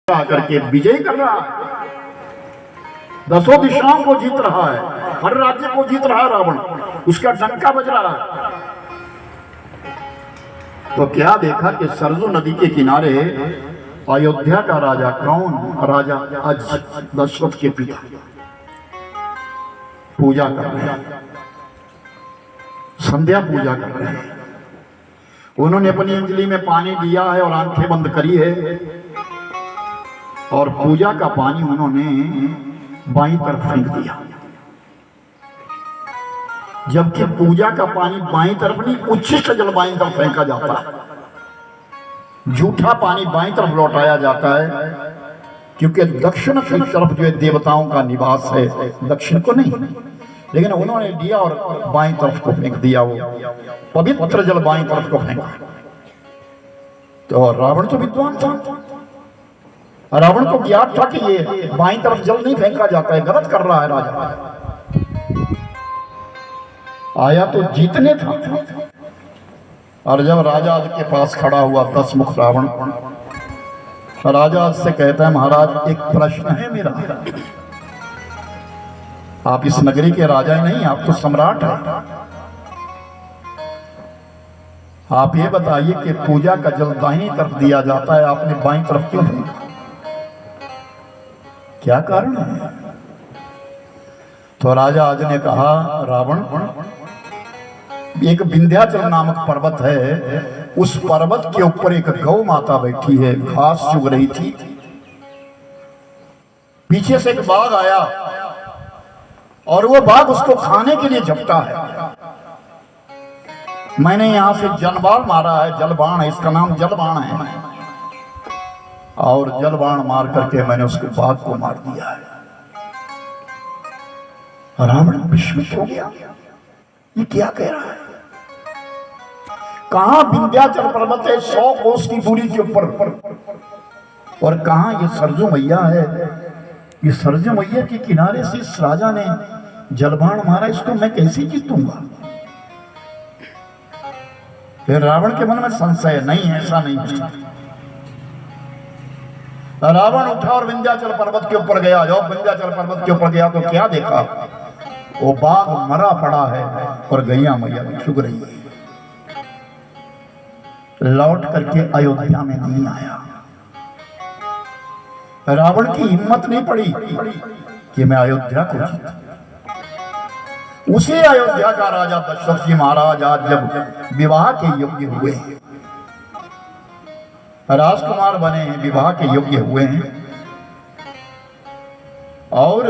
आकर के विजय कर रहा है, दसों दिशाओं को जीत रहा है, हर राज्य को जीत रहा है रावण, उसका डंका बज रहा है। तो क्या देखा कि सरजू नदी के किनारे अयोध्या का राजा कौन, राजा दशरथ के पिता पूजा कर रहे हैं, संध्या पूजा कर रहे हैं। उन्होंने अपनी अंजलि में पानी लिया है और आंखें बंद करी है और पूजा का पानी उन्होंने बाईं तरफ फेंक दिया, जबकि पूजा का पानी बाईं तरफ नहीं, उच्छिष्ट जल बाईं तरफ फेंका जाता है, झूठा पानी बाईं तरफ लौटाया जाता है, क्योंकि दक्षिण की तरफ जो है देवताओं का निवास है, दक्षिण को नहीं। लेकिन उन्होंने लिया और बाईं तरफ को फेंक दिया, वो पवित्र जल बाईं तरफ को फेंका। तो रावण तो विद्वान था, रावण को ज्ञात था कि ये बाईं तरफ जल नहीं फेंका जाता है, गलत कर रहा है राजा। आया तो जीतने था, और जब राजा के पास खड़ा हुआ दसमुख रावण, राजा से कहता है, महाराज एक प्रश्न है मेरा, आप इस नगरी के राजा ही नहीं, आप तो सम्राट हैं। आप ये बताइए कि पूजा का जल दाहिनी तरफ दिया जाता है, आपने बाईं तरफ क्यों फेंका, क्या कारण है? तो राजा आज ने कहा, रावण, एक विंध्याचल नामक पर्वत है, उस पर्वत के ऊपर एक गौ माता बैठी है, घास चुग रही थी। पीछे से एक बाघ आया और वो बाघ उसको खाने के लिए झपटा है। मैंने यहां से जनबाण मारा है, जलबाण है, इसका नाम जलबाण है, और जलबाण मार करके मैंने उसके बाघ को मार दिया है। रावण विस्मित हो गया, ये क्या कह रहा है? कहां विंध्याचल पर्वत है 100 कोस की दूरी के ऊपर, और कहां ये सरजू मैया है। ये सरजू मैया के किनारे से इस राजा ने जलबाण मारा, इसको मैं कैसे जीतूंगा? फिर रावण के मन में संशय, नहीं ऐसा नहीं हो सकता। रावण उठा और विंध्याचल पर्वत के ऊपर गया। जब विंध्याचल पर्वत के ऊपर गया तो क्या देखा, वो बाघ मरा पड़ा है और गैया मैया चुग रही है। लौट करके अयोध्या में नहीं आया। रावण की हिम्मत नहीं पड़ी कि मैं अयोध्या को जीता। उसे अयोध्या का राजा दशरथ जी महाराज आज जब विवाह के योग्य हुए, राजकुमार बने हैं, विवाह के योग्य हुए हैं, और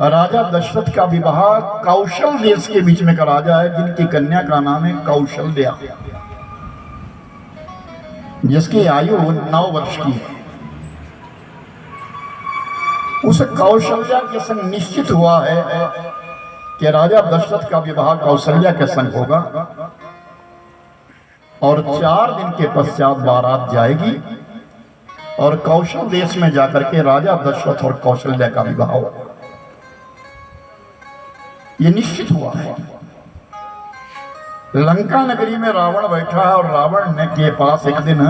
राजा दशरथ का विवाह कौशल देश के बीच में का राजा है, जिनकी कन्या का नाम है कौशल्या, जिसकी आयु 9 वर्ष की है। उस कौशल्या के संग निश्चित हुआ है कि राजा दशरथ का विवाह कौशल्या के संग होगा, और 4 दिन के पश्चात बारात जाएगी और कौशल देश में जाकर के राजा दशरथ और कौशल्या का विवाह होगा। ये निश्चित हुआ है। लंका नगरी में रावण बैठा है, और रावण ने के पास एक दिन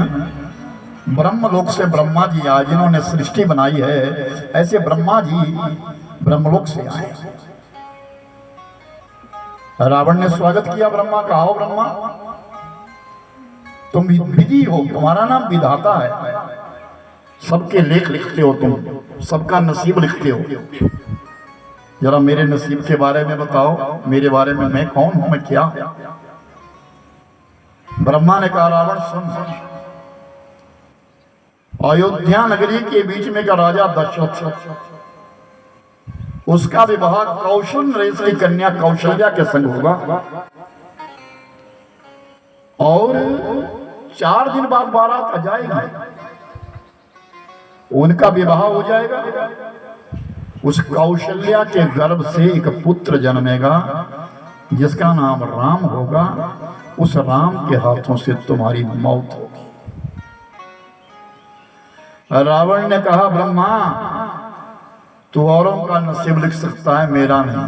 ब्रह्मलोक से ब्रह्मा जी आए, जिन्होंने सृष्टि बनाई है, ऐसे ब्रह्मा जी ब्रह्मलोक से आए। रावण ने स्वागत किया ब्रह्मा का, आओ ब्रह्मा, तुम विधि हो, तुम्हारा नाम विधाता है, सबके लेख लिखते हो, तुम सबका नसीब लिखते हो, जरा मेरे नसीब के बारे में बताओ, मेरे बारे में मैं कौन हूं, मैं क्या? ब्रह्मा ने कहा, रावण सुन, अयोध्या नगरी के बीच में का राजा दशरथ, उसका विवाह कौशल नरेश की कन्या कौशल्या के संग होगा, और 4 दिन बाद बारात आ जाएगी, उनका विवाह हो जाएगा। उस कौशल्या के गर्भ से एक पुत्र जन्मेगा, जिसका नाम राम होगा। उस राम के हाथों से तुम्हारी मौत होगी। रावण ने कहा, ब्रह्मा, तू औरों का नसीब लिख सकता है, मेरा नहीं,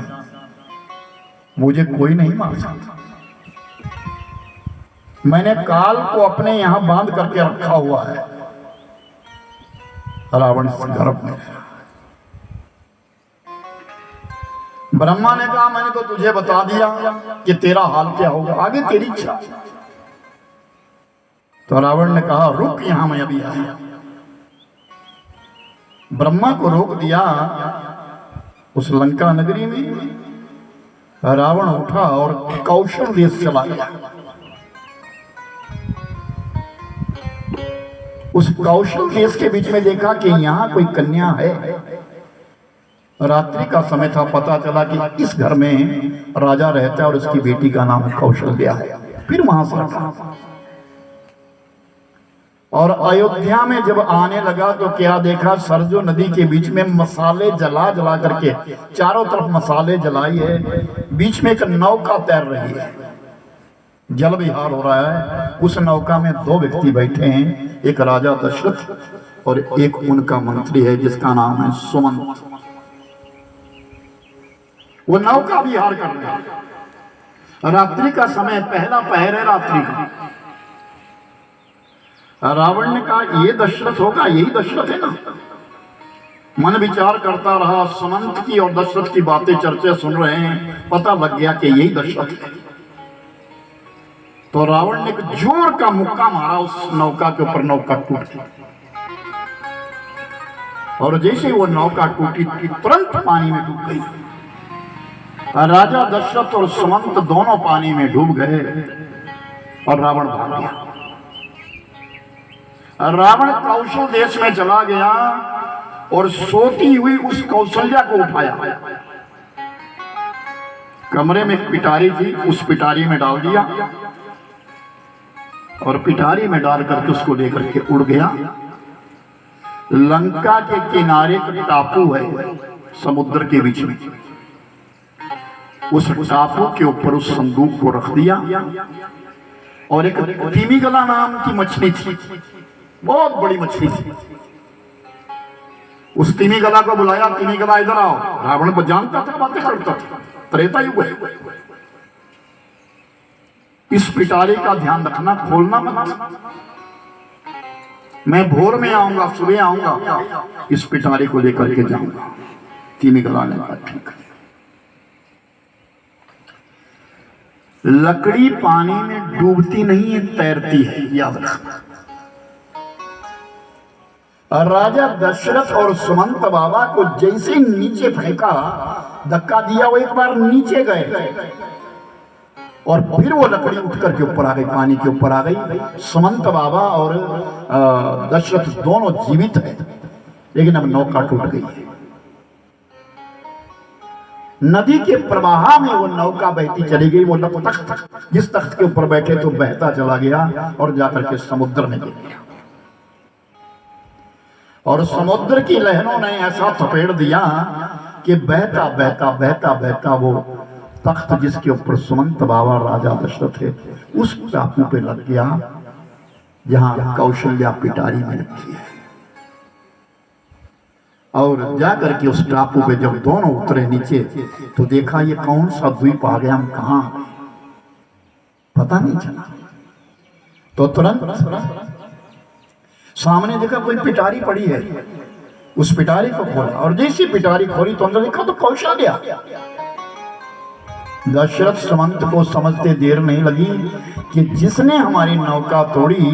मुझे कोई नहीं मार सकता। मैंने काल को अपने यहां बांध करके रखा हुआ है, रावण इस गर्भ में रहा। ब्रह्मा ने कहा मैंने तो तुझे बता दिया कि तेरा हाल क्या होगा, आगे तेरी इच्छा। तो रावण ने कहा रुक, यहां मैं अभी आया। ब्रह्मा को रोक दिया। उस लंका नगरी में रावण उठा और कौशल देश चला गया। उस कौशल देश के बीच में देखा कि यहां कोई कन्या है। रात्रि का समय था, पता चला कि इस घर में राजा रहता है और उसकी बेटी का नाम कौशल्या है। फिर वहां से हटा और अयोध्या में जब आने लगा तो क्या देखा, सरजू नदी के बीच में मसाले जला जला करके, चारों तरफ मसाले जलाई है, बीच में एक नौका तैर रही है, जल विहार हो रहा है। उस नौका में दो व्यक्ति बैठे हैं, एक राजा दशरथ और एक उनका मंत्री है जिसका नाम है सुमंत। वो नौका विहार कर रहे हैं। रात्रि का समय, पहला पहर है रात्रि का। रावण ने कहा ये दशरथ होगा, यही दशरथ है ना। मन विचार करता रहा, सुमंत की और दशरथ की बातें चर्चा सुन रहे हैं, पता लग गया कि यही दशरथ है। तो रावण ने एक जोर का मुक्का मारा उस नौका के ऊपर, नौका टूट गई। और जैसे वो नौका टूटी तुरंत पानी में डूब गई। राजा दशरथ और सुमंत दोनों पानी में डूब गए और रावण भाग गया। रावण कौशल देश में चला गया और सोती हुई उस कौशल्या को उठाया। कमरे में एक पिटारी थी, उस पिटारी में डाल दिया और पिटारी में डाल करके उसको लेकर के उड़ गया। लंका के किनारे एक टापू है समुद्र के बीच में, उस टापू के ऊपर उस संदूक को रख दिया। और एक तिमिगला नाम की मछली थी, बहुत बड़ी मछली थी। उस तिमिगला को बुलाया, तिमिगला इधर आओ। रावण को जानता था, बातें करता था, त्रेता युग है। इस पिटारे का ध्यान रखना, खोलना मत। मैं भोर में आऊंगा, सुबह आऊंगा, इस पिटारे को लेकर के जाऊंगा। तिमिगला ने कहा ठीक है। लकड़ी पानी में डूबती नहीं है, तैरती है, याद रखना। राजा दशरथ और सुमंत बाबा को जैसे नीचे फेंका, धक्का दिया, वो एक बार नीचे गए और फिर वो लकड़ी उठ करके ऊपर आ गई, पानी के ऊपर आ गई। सुमंत बाबा और दशरथ दोनों जीवित हैं, लेकिन अब नौका टूट गई है। नदी के प्रवाह में वो नौका बहती चली गई। वो तख्त, जिस तख्त के ऊपर बैठे तो बहता चला गया और जाकर के समुद्र में गिर गया। और समुद्र की लहरों ने ऐसा थपेड़ दिया कि बहता बहता बहता बहता वो तख्त जिसके ऊपर सुमंत बाबा राजा दशरथ थे, उस टापू पे लग गया जहां कौशल्या पिटारी में रखी है। और जाकर के उस टापू पे जब दोनों उतरे नीचे तो देखा ये कौन सा द्वीप आ गया, हम कहां पता नहीं चला। तो तुरंत सामने देखा कोई पिटारी पड़ी है, उस पिटारी को खोला और जैसी पिटारी खोली तो अंदर देखा तो कौशल्या। दशरथ सुमंत को समझते देर नहीं लगी कि जिसने हमारी नौका तोड़ी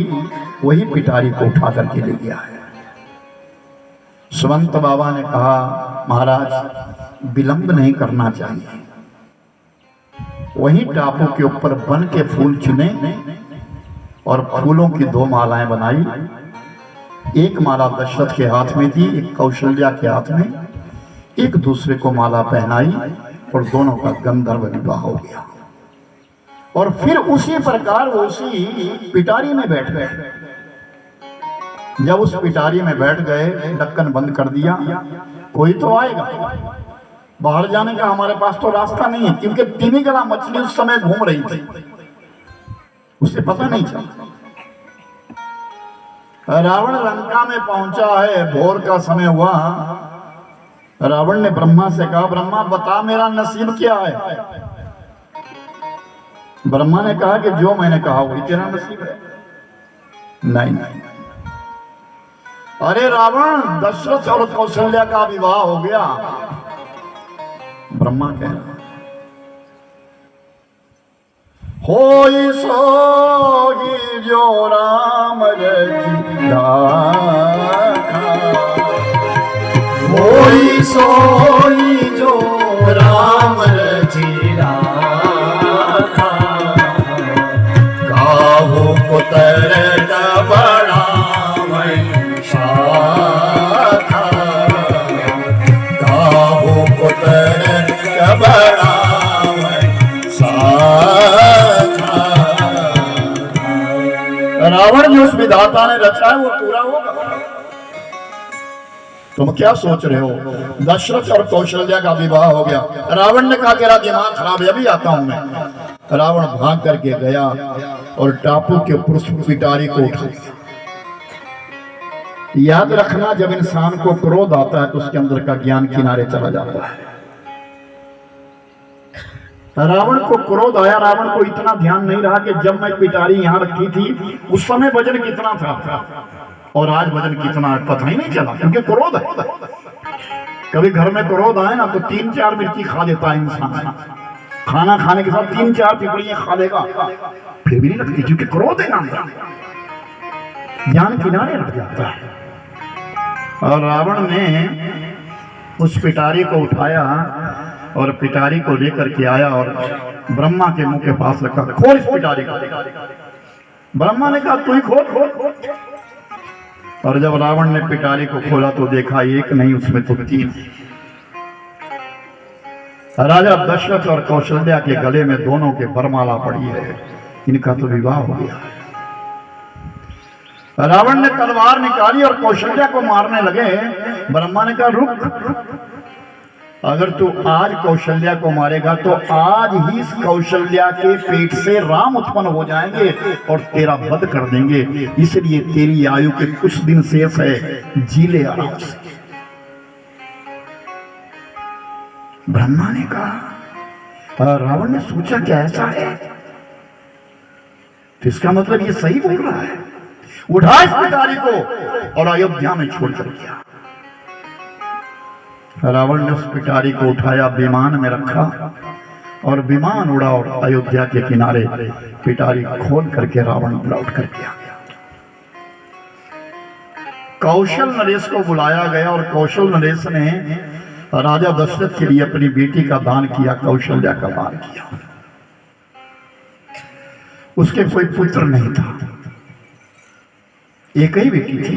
वही पिटारी को उठा करके ले गया है। सुमंत बाबा ने कहा महाराज विलंब नहीं करना चाहिए। वही टापू के ऊपर बन के फूल चुने और फूलों की दो मालाएं बनाई। एक माला दशरथ के हाथ में थी, एक कौशल्या के हाथ में, एक दूसरे को माला पहनाई और दोनों का गंधर्व विवाह हो गया। और फिर उसी प्रकार वो उसी पिटारी में बैठ गए। जब उस पिटारी में बैठ गए, ढक्कन बंद कर दिया, कोई तो आएगा, बाहर जाने का हमारे पास तो रास्ता नहीं है, क्योंकि तिमिगला मछली उस समय घूम रही थी, उसे पता नहीं चला। रावण लंका में पहुंचा है, भोर का समय हुआ। रावण ने ब्रह्मा से कहा ब्रह्मा बता मेरा नसीब क्या है। ब्रह्मा ने कहा कि जो मैंने कहा वही तेरा नसीब है। नहीं नहीं, अरे रावण, दशरथ और कौशल्या का विवाह हो गया। ब्रह्मा कह रहा होई सोही जो राम रचिता, होई सोई जो राम रचिता, काहू पुत्र का बड़ा वंशा था, काहू पुत्र का बड़ा वंशा था। रावण जो उस विधाता ने रचा है वो पूरा होगा। तुम क्या सोच रहे हो? दशरथ और कौशल्या का विवाह हो गया। रावण ने कहा तेरा दिमाग खराब है, अभी आता हूं मैं। रावण भाग करके गया और टापू के पुरुष पिटारी को उठाया। याद रखना, जब इंसान को क्रोध आता है तो उसके अंदर का ज्ञान किनारे चला जाता है। रावण को क्रोध आया। रावण को इतना ध्यान नहीं रहा कि जब मैं पिटारी यहां रखी थी उस समय वजन कितना था और आज वजन कितना है पता ही नहीं चला, क्योंकि क्रोध है। कभी घर में क्रोध आए ना तो 3-4 मिर्ची खा लेता है इंसान। खाना खाने के साथ 3-4 पिपड़ियां खा लेगा, फिर भी नहीं लगती, क्योंकि क्रोध है ना, ज्ञान किनारे लग जाता है। और रावण ने उस पिटारी को उठाया और पिटारी को लेकर के आया और ब्रह्मा के मुंह के पास रखा, खोल इस पिटारी को। ब्रह्मा ने कहा तू ही खोल खोल। और जब रावण ने पिटारी को खोला तो देखा एक नहीं उसमें तो 3। राजा दशरथ और कौशल्या के गले में दोनों के वरमाला पड़ी है, इनका तो विवाह हो गया। रावण ने तलवार निकाली और कौशल्या को मारने लगे। ब्रह्मा ने कहा रुक, अगर तू आज कौशल्या को मारेगा तो आज ही इस कौशल्या के पेट से राम उत्पन्न हो जाएंगे और तेरा वध कर देंगे, इसलिए तेरी आयु के कुछ दिन शेष है, जी ले आराम से। ब्रह्मा ने कहा। रावण ने सोचा क्या ऐसा है, तो इसका मतलब ये सही बोल रहा है। उठा इस पिटारी को और अयोध्या में छोड़कर गया। रावण ने उस पिटारी को उठाया, विमान में रखा और विमान उड़ा और अयोध्या के किनारे पिटारी खोल करके रावण लौट करके आ गया। कौशल नरेश को बुलाया गया और कौशल नरेश ने राजा दशरथ के लिए अपनी बेटी का दान किया, कौशल्या का दान किया। उसके कोई पुत्र नहीं था, एक ही बेटी थी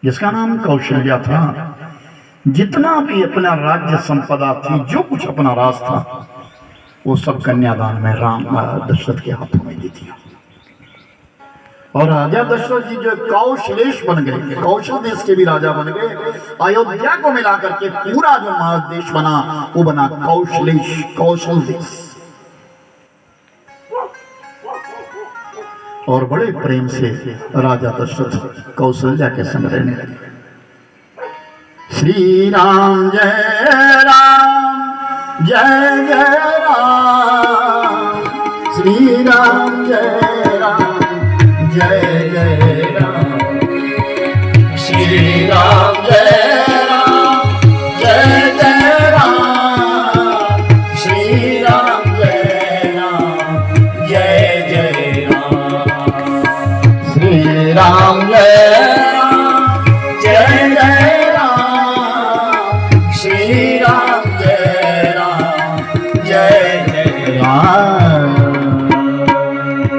जिसका नाम कौशल्या था। जितना भी अपना राज्य संपदा थी, जो कुछ अपना राज था, वो सब कन्यादान में राम दशरथ के हाथों में दे दिया। और राजा दशरथ जी जो कौशलेश बन गए, कौशल देश के भी राजा बन गए। अयोध्या को मिलाकर के पूरा जो देश बना वो बना कौशलेश, कौशल देश। और बड़े प्रेम से राजा दशरथ कौशल्या के संग रहने लगे। श्री राम जय राम जय जय राम, श्री राम जय